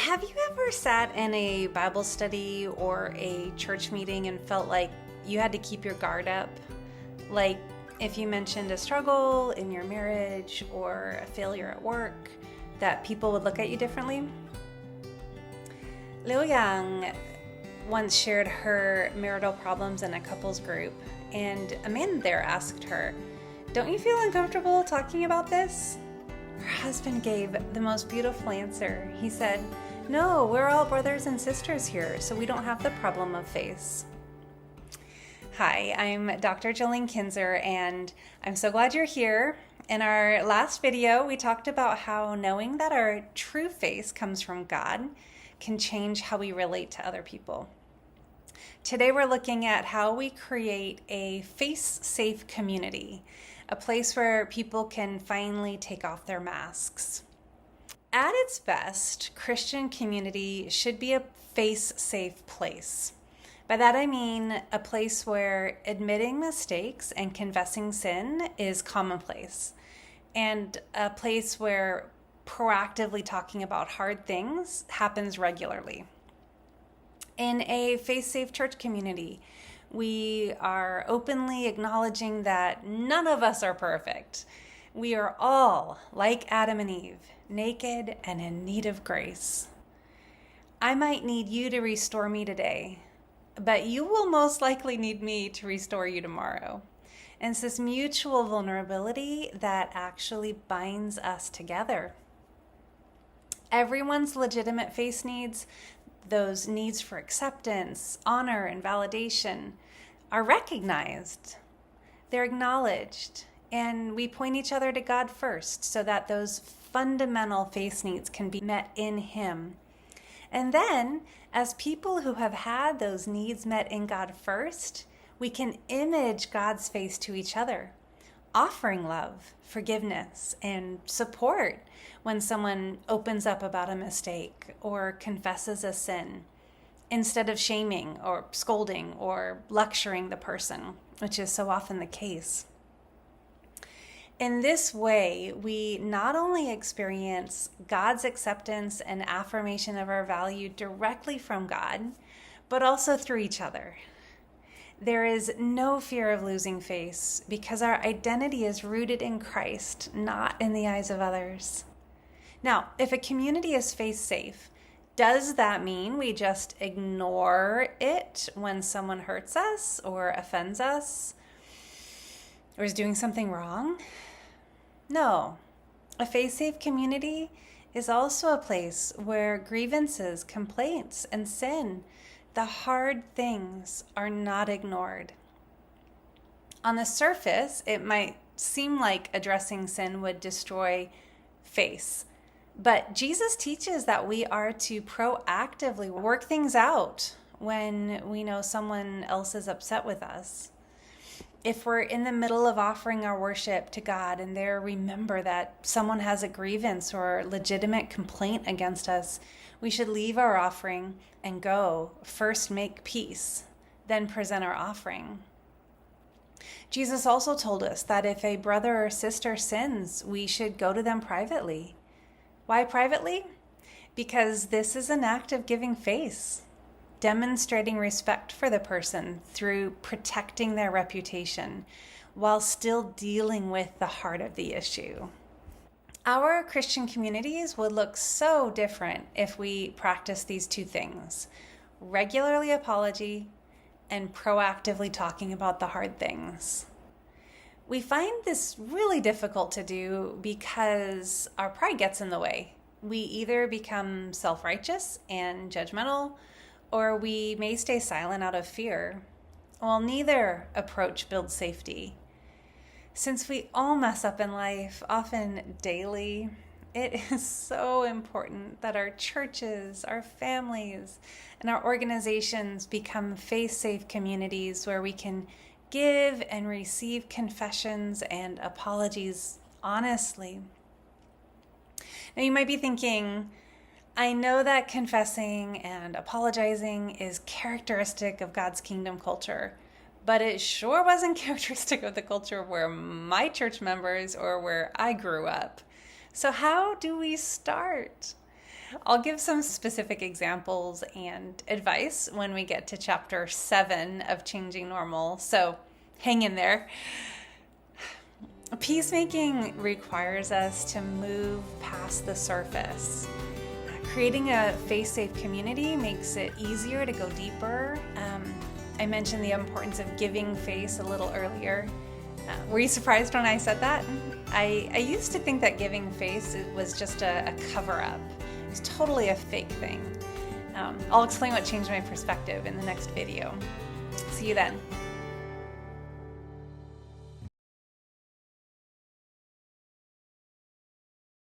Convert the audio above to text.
Have you ever sat in a Bible study or a church meeting and felt like you had to keep your guard up? Like if you mentioned a struggle in your marriage or a failure at work, that people would look at you differently? Liu Yang once shared her marital problems in a couples group, and a man there asked her, "Don't you feel uncomfortable talking about this?" Her husband gave the most beautiful answer. He said, "No, we're all brothers and sisters here, so we don't have the problem of face." Hi, I'm Dr. Jolene Kinzer, and I'm so glad you're here. In our last video, we talked about how knowing that our true face comes from God can change how we relate to other people. Today, we're looking at how we create a face-safe community, a place where people can finally take off their masks. At its best, Christian community should be a face-safe place. By that I mean a place where admitting mistakes and confessing sin is commonplace, and a place where proactively talking about hard things happens regularly. In a face-safe church community, we are openly acknowledging that none of us are perfect. We are all, like Adam and Eve, naked and in need of grace. I might need you to restore me today, but you will most likely need me to restore you tomorrow. And it's this mutual vulnerability that actually binds us together. Everyone's legitimate face needs, those needs for acceptance, honor, and validation, are recognized. They're acknowledged, and we point each other to God first so that those fundamental face needs can be met in Him. And then, as people who have had those needs met in God first, we can image God's face to each other, offering love, forgiveness, and support when someone opens up about a mistake or confesses a sin, instead of shaming or scolding or lecturing the person, which is so often the case. In this way, we not only experience God's acceptance and affirmation of our value directly from God, but also through each other. There is no fear of losing face because our identity is rooted in Christ, not in the eyes of others. Now, if a community is face safe, does that mean we just ignore it when someone hurts us or offends us or is doing something wrong? No. A face-safe community is also a place where grievances, complaints, and sin, the hard things, are not ignored. On the surface, it might seem like addressing sin would destroy face. But Jesus teaches that we are to proactively work things out when we know someone else is upset with us. If we're in the middle of offering our worship to God and there remember that someone has a grievance or legitimate complaint against us, we should leave our offering and go first make peace, then present our offering. Jesus also told us that if a brother or sister sins, we should go to them privately. Why privately? Because this is an act of giving face, demonstrating respect for the person through protecting their reputation while still dealing with the heart of the issue. Our Christian communities would look so different if we practice these two things: regularly apology and proactively talking about the hard things. We find this really difficult to do because our pride gets in the way. We either become self-righteous and judgmental, or we may stay silent out of fear. Well, neither approach builds safety. Since we all mess up in life, often daily, it is so important that our churches, our families, and our organizations become face-safe communities where we can give and receive confessions and apologies honestly. Now you might be thinking, I know that confessing and apologizing is characteristic of God's kingdom culture, but it sure wasn't characteristic of the culture where my church members or where I grew up. So how do we start? I'll give some specific examples and advice when we get to chapter 7 of Changing Normal, so hang in there. Peacemaking requires us to move past the surface. Creating a faith-safe community makes it easier to go deeper. I mentioned the importance of giving face a little earlier. Were you surprised when I said that? I used to think that giving face was just a cover-up. It was totally a fake thing. I'll explain what changed my perspective in the next video. See you then.